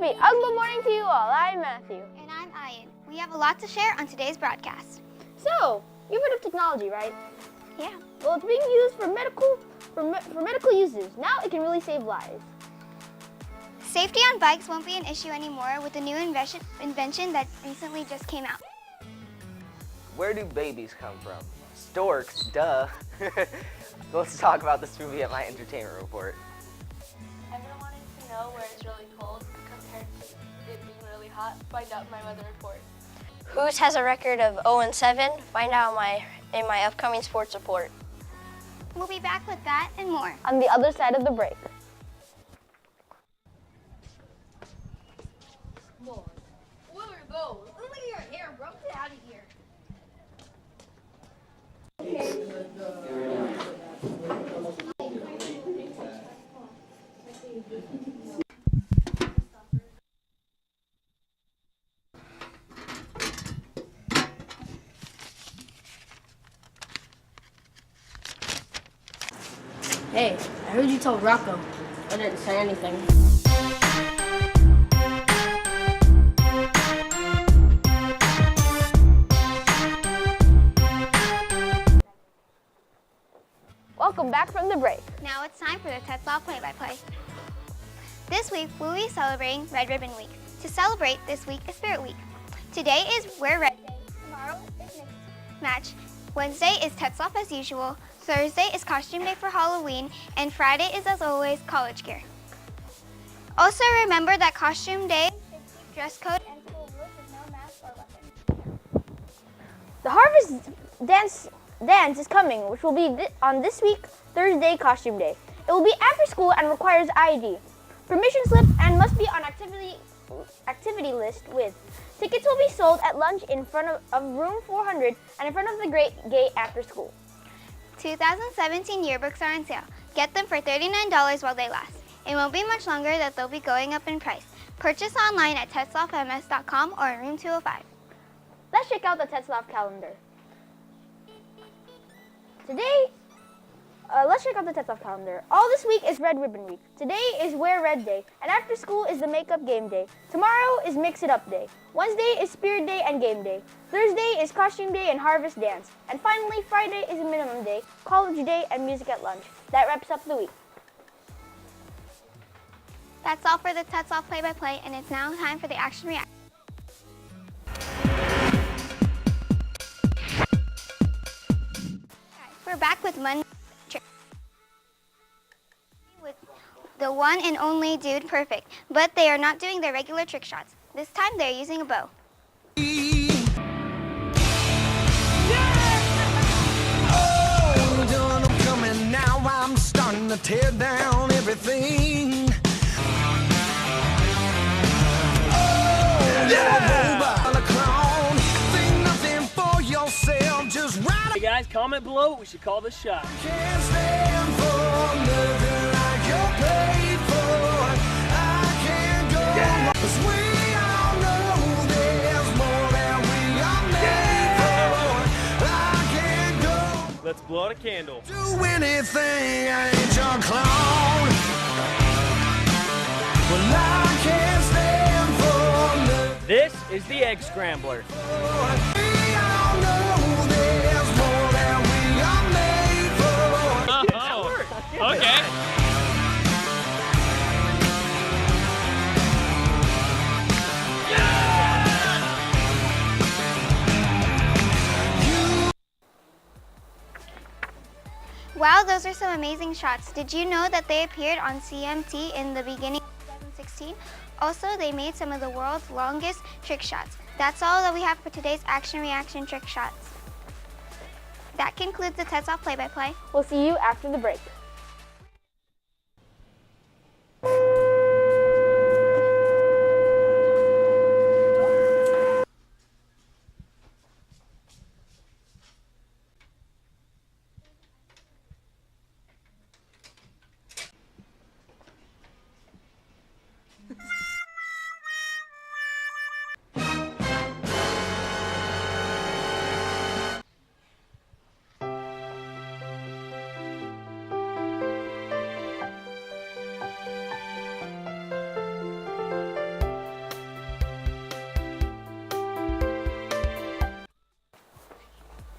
Happy Ugly morning to you all. I'm Matthew. And I'm Ian. We have a lot to share on today's broadcast. So, you've heard of technology, right? Yeah. Well, it's being used for medical uses. Now it can really save lives. Safety on bikes won't be an issue anymore with the new invention that recently just came out. Where do babies come from? Storks, duh. Let's talk about this movie at my entertainment report. Everyone wanting to know where it's really cold compared to it being really hot. Find out in my weather report. Who's has a record of 0-7? Find out in my upcoming sports report. We'll be back with that and more on the other side of the break. Lord, what are those? Look at your hair, bro. Get out of here. Hey, I heard you told Rocco. I didn't say anything. Welcome back from the break. Now it's time for the TetzlaffCA play-by-play. This week, we'll be celebrating Red Ribbon Week. To celebrate, this week is Spirit Week. Today is Wear Red Day. Tomorrow is Mixed Match. Wednesday is Tetzlaff as usual. Thursday is Costume Day for Halloween. And Friday is, as always, College Gear. Also remember that Costume Day is dress code and school rules with no mask or weapons. The Harvest Dance is coming, which will be on this week, Thursday, Costume Day. It will be after school and requires ID, permission slip, and must be on activity list with. Tickets will be sold at lunch in front of room 400 and in front of the Great Gate after school. 2017 yearbooks are on sale. Get them for $39 while they last. It won't be much longer that they'll be going up in price. Purchase online at TetzlaffMS.com or in room 205. Let's check out the Tetzlaff calendar. Today, let's check out the Tetzlaff calendar. All this week is Red Ribbon Week. Today is Wear Red Day, and after school is the Makeup Game Day. Tomorrow is Mix It Up Day. Wednesday is Spirit Day and Game Day. Thursday is Costume Day and Harvest Dance. And finally, Friday is Minimum Day, College Day, and Music at Lunch. That wraps up the week. That's all for the TetzlaffCA play-by-play, and it's now time for the action reaction. We're back with Monday trick. With the one and only Dude Perfect, but they are not doing their regular trick shots. This time they're using a bow. Oh, I'm coming now, I'm starting to tear down everything. Oh, yeah! Think nothing for yourself, just ride. Hey guys, comment below what we should call this shot. Can't stand for living like you're paid for. I can't go, 'cause we all know there's more than we are made for. I can't go. Let's blow out a candle. Do anything, I ain't your clown. Well, I can't stand for living. This is the Egg Scrambler. We all know there's more than we are made for. Oh, okay. Wow, those are some amazing shots. Did you know that they appeared on CMT in the beginning of 2016? Also, they made some of the world's longest trick shots. That's all that we have for today's action reaction trick shots. That concludes the TetzlaffCA play-by-play. We'll see you after the break.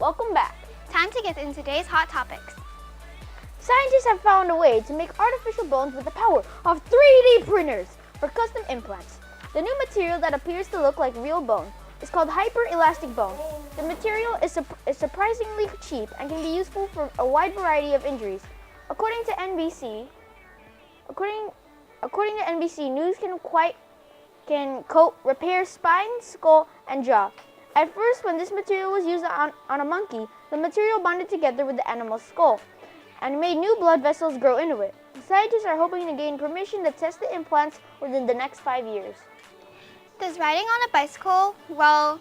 Welcome back. Time to get into today's hot topics. Scientists have found a way to make artificial bones with the power of 3D printers for custom implants. The new material that appears to look like real bone is called hyper-elastic bone. The material is surprisingly cheap and can be useful for a wide variety of injuries. According to NBC News can coat, repair spine, skull, and jaw. At first, when this material was used on a monkey, the material bonded together with the animal's skull and made new blood vessels grow into it. Scientists are hoping to gain permission to test the implants within the next 5 years. Does riding on a bicycle while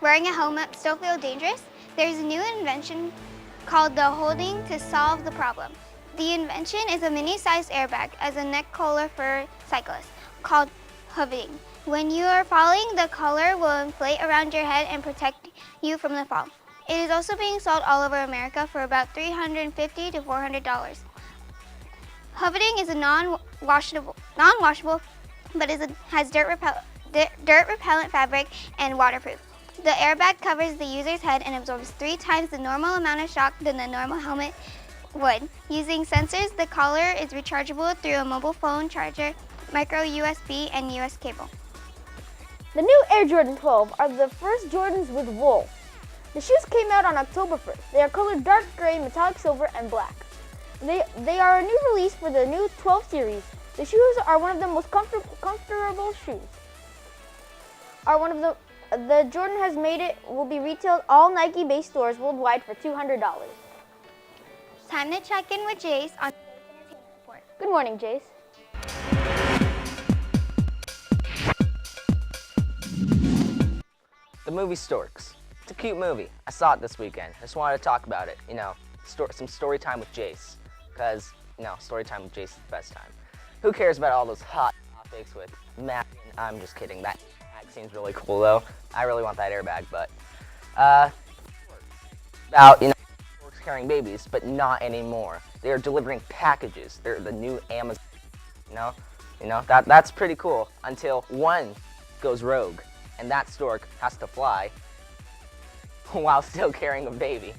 wearing a helmet still feel dangerous? There's a new invention called the holding to solve the problem. The invention is a mini-sized airbag as a neck collar for cyclists called hoveting. When you are falling, the collar will inflate around your head and protect you from the fall. It is also being sold all over America for about $350 to $400. Hoveting is a non-washable, but has dirt repellent fabric and waterproof. The airbag covers the user's head and absorbs 3 times the normal amount of shock than the normal helmet would. Using sensors, the collar is rechargeable through a mobile phone charger, micro USB, and US cable. The new Air Jordan 12 are the first Jordans with wool. The shoes came out on October 1st. They are colored dark gray, metallic silver, and black. They are a new release for the new 12 series. The shoes are one of the most comfortable shoes. The Jordan has made it will be retailed all Nike-based stores worldwide for $200. Time to check in with Jace on today's entertainment report. Good morning, Jace. The movie Storks. It's a cute movie. I saw it this weekend. I just wanted to talk about it. You know, some story time with Jace. Because, you know, story time with Jace is the best time. Who cares about all those hot topics with Matt? I'm just kidding. That seems really cool, though. I really want that airbag, but... about, you know, storks carrying babies, but not anymore. They are delivering packages. They're the new Amazon, you know? That's pretty cool until one goes rogue. And that stork has to fly while still carrying a baby.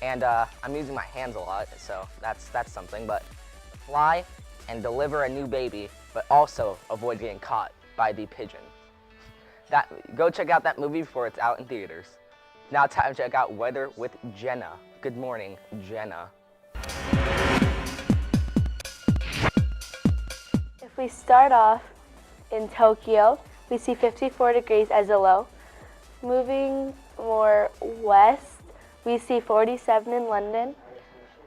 And I'm using my hands a lot, so that's something. But fly and deliver a new baby, but also avoid getting caught by the pigeon. Go check out that movie before it's out in theaters. Now time to check out weather with Jenna. Good morning, Jenna. If we start off in Tokyo, we see 54 degrees as a low. Moving more west, we see 47 in London.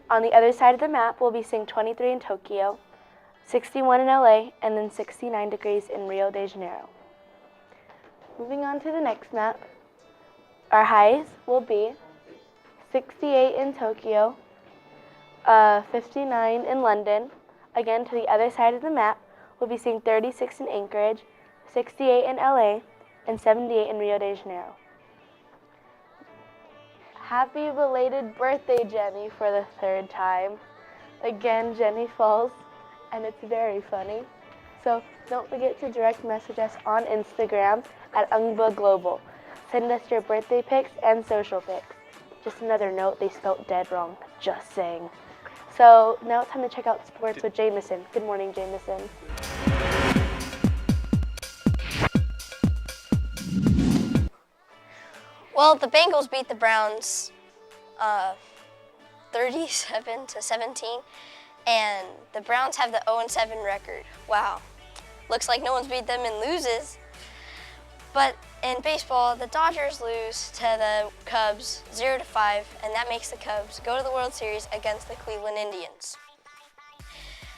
On the other side of the map, we'll be seeing 23 in Tokyo, 61 in LA, and then 69 degrees in Rio de Janeiro. Moving on to the next map, our highs will be 68 in Tokyo, 59 in London. Again, to the other side of the map, we'll be seeing 36 in Anchorage, 68 in LA, and 78 in Rio de Janeiro. Happy belated birthday, Jenny, for the 3rd time. Again, Jenny falls, and it's very funny. So don't forget to direct message us on Instagram at Ungba Global. Send us your birthday pics and social pics. Just another note, they spelled dead wrong, just saying. So now it's time to check out sports with Jameson. Good morning, Jameson. Well, the Bengals beat the Browns 37-17, and the Browns have the 0-7 record. Wow. Looks like no one's beat them in loses. But in baseball, the Dodgers lose to the Cubs 0-5, and that makes the Cubs go to the World Series against the Cleveland Indians.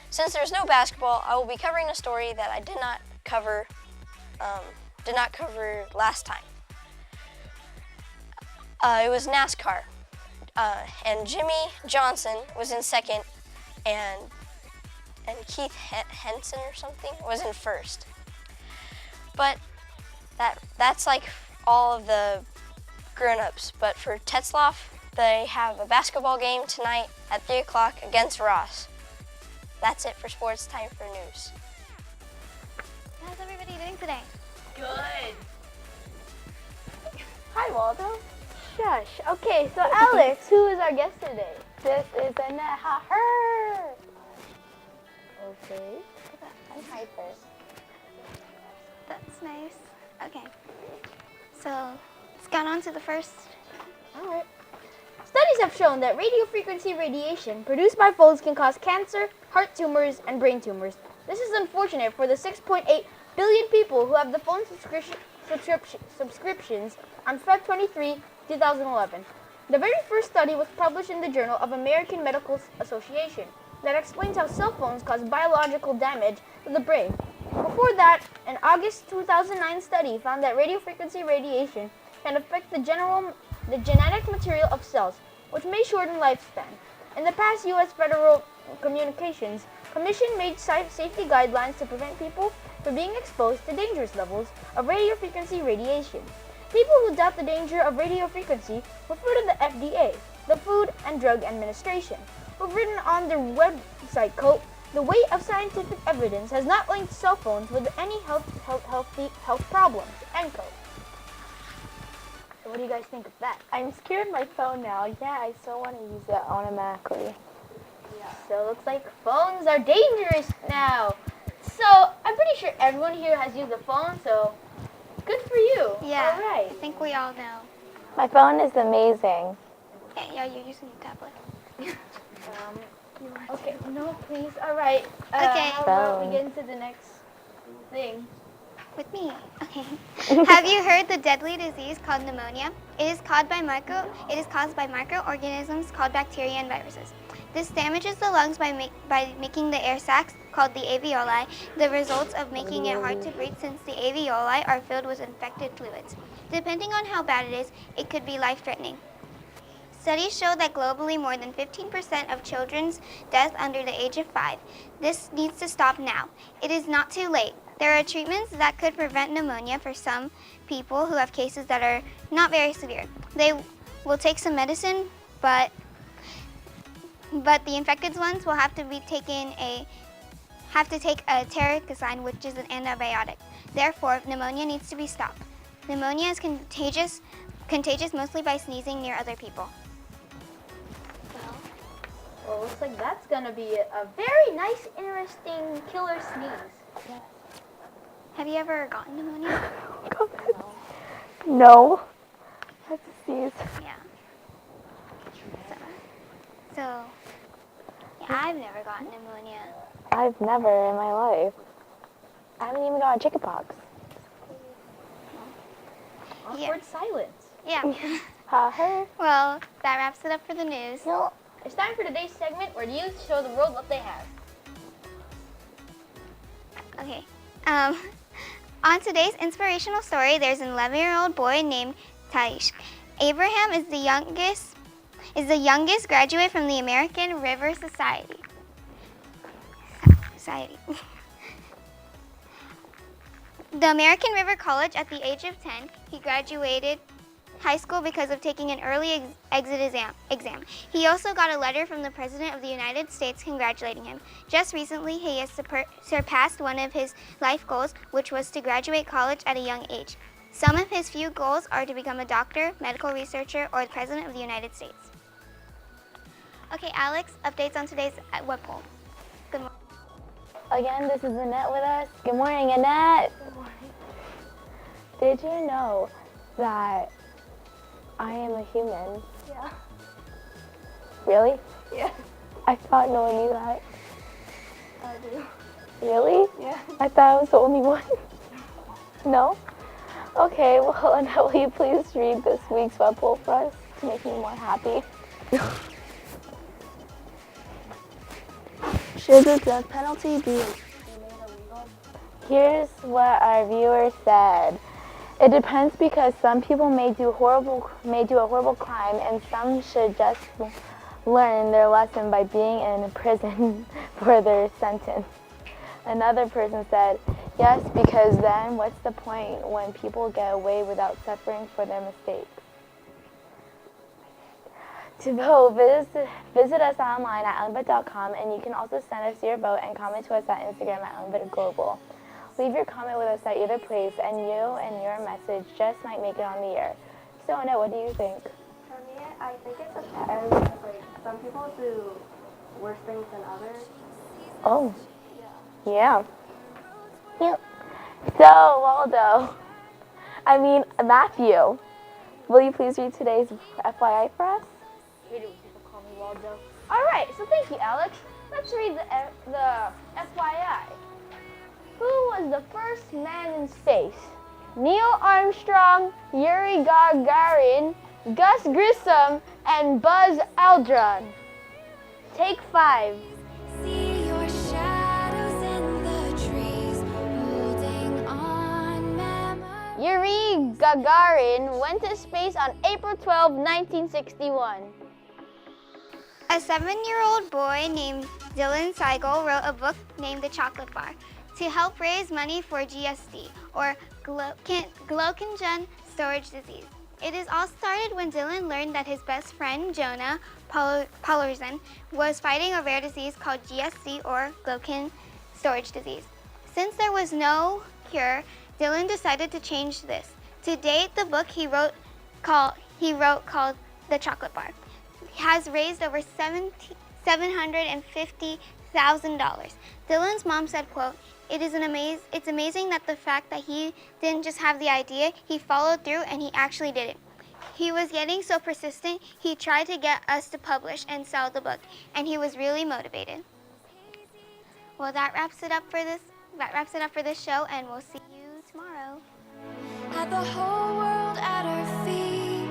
Since there's no basketball, I will be covering a story that I did not cover last time. It was NASCAR, and Jimmy Johnson was in second, and Keith Henson or something was in first. But that's like all of the grown-ups. But for Tetzlaff, they have a basketball game tonight at 3 o'clock against Ross. That's it for sports. Time for news. How's everybody doing today? Good. Hi, Waldo. Shut gosh. Okay, so Alex, who is our guest today? This is Annette. Her. Okay. I'm hyper. That's nice. Okay. So let's get on to the first. All right. Studies have shown that radio frequency radiation produced by phones can cause cancer, heart tumors, and brain tumors. This is unfortunate for the 6.8 billion people who have the phone subscriptions on Feb 23, 2011. The very first study was published in the Journal of American Medical Association that explains how cell phones cause biological damage to the brain. Before that, an August 2009 study found that radio frequency radiation can affect the genetic material of cells, which may shorten lifespan. In the past, U.S. Federal Communications Commission made safety guidelines to prevent people from being exposed to dangerous levels of radio frequency radiation. People who doubt the danger of radio frequency refer to the FDA, the Food and Drug Administration, who've written on their website, quote, "The weight of scientific evidence has not linked cell phones with any health problems," end quote. So what do you guys think of that? I'm scared of my phone now. Yeah, I still want to use it automatically. So it looks like phones are dangerous now. So I'm pretty sure everyone here has used a phone, so good for you. Yeah. All right. I think we all know. My phone is amazing. Yeah, you're using your tablet. Okay. No, please. All right. Okay. How about we Phone. get into the next thing? With me. Okay. Have you heard the deadly disease called pneumonia? It is caused by microorganisms called bacteria and viruses. This damages the lungs by making the air sacs, called the alveoli, the results of making it hard to breathe since the alveoli are filled with infected fluids. Depending on how bad it is, it could be life-threatening. Studies show that globally more than 15% of children's deaths under the age of 5. This needs to stop now. It is not too late. There are treatments that could prevent pneumonia for some people who have cases that are not very severe. They will take some medicine, but the infected ones will have to take a tericin, which is an antibiotic. Therefore, pneumonia needs to be stopped. Pneumonia is contagious mostly by sneezing near other people. Well, looks like that's gonna be a very nice, interesting killer sneeze. Have you ever gotten pneumonia? No. That's a sneeze. Yeah. So yeah, I've never gotten pneumonia. I've never in my life. I haven't even gotten chickenpox. Awkward silence. Yeah. Her. Well, that wraps it up for the news. It's time for today's segment where the youth show the world what they have. Okay. On today's inspirational story, there's an 11-year-old boy named Taish. Abraham is the youngest graduate from the American River Society. The American River College at the age of 10, he graduated high school because of taking an early exit exam. He also got a letter from the President of the United States congratulating him. Just recently, he has surpassed one of his life goals, which was to graduate college at a young age. Some of his few goals are to become a doctor, medical researcher, or the President of the United States. Okay, Alex, updates on today's web poll. Good morning. Again, this is Annette with us. Good morning, Annette. Good morning. Did you know that I am a human? Yeah. Really? Yeah. I thought no one knew that. I do. Really? Yeah. I thought I was the only one. No? Okay, well, Annette, will you please read this week's web poll for us to make me more happy? Should the death penalty be made illegal? Here's what our viewer said. It depends because some people may do a horrible crime, and some should just learn their lesson by being in prison for their sentence. Another person said, yes, because then what's the point when people get away without suffering for their mistakes? To vote, visit us online at unbit.com, and you can also send us your vote and comment to us at Instagram at unbitglobal. Leave your comment with us at either place, and you and your message just might make it on the air. So, Annette, what do you think? I think it depends. Like, some people do worse things than others. Oh. Yeah. Yep. So, Waldo, Matthew, will you please read today's FYI for us? Hate it when people call me Waldo. All right, so thank you, Alex. Let's read the FYI. Who was the first man in space? Neil Armstrong, Yuri Gagarin, Gus Grissom, and Buzz Aldrin. Take 5. See your shadows in the trees, holding on memories. Yuri Gagarin went to space on April 12, 1961. A 7-year-old boy named Dylan Seigel wrote a book named The Chocolate Bar to help raise money for GSD, or glycogen storage disease. It is all started when Dylan learned that his best friend, Jonah Pollerson, was fighting a rare disease called GSD, or glycogen storage disease. Since there was no cure, Dylan decided to change this. To date, the book he wrote called The Chocolate Bar has raised over $750,000. Dylan's mom said, quote, It's amazing that the fact that he didn't just have the idea, he followed through and he actually did it. He was getting so persistent, he tried to get us to publish and sell the book, and he was really motivated. Well, that wraps it up for this show, and we'll see you tomorrow. Had the whole world at our feet,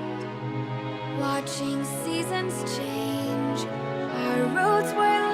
watching seasons change. Our roads were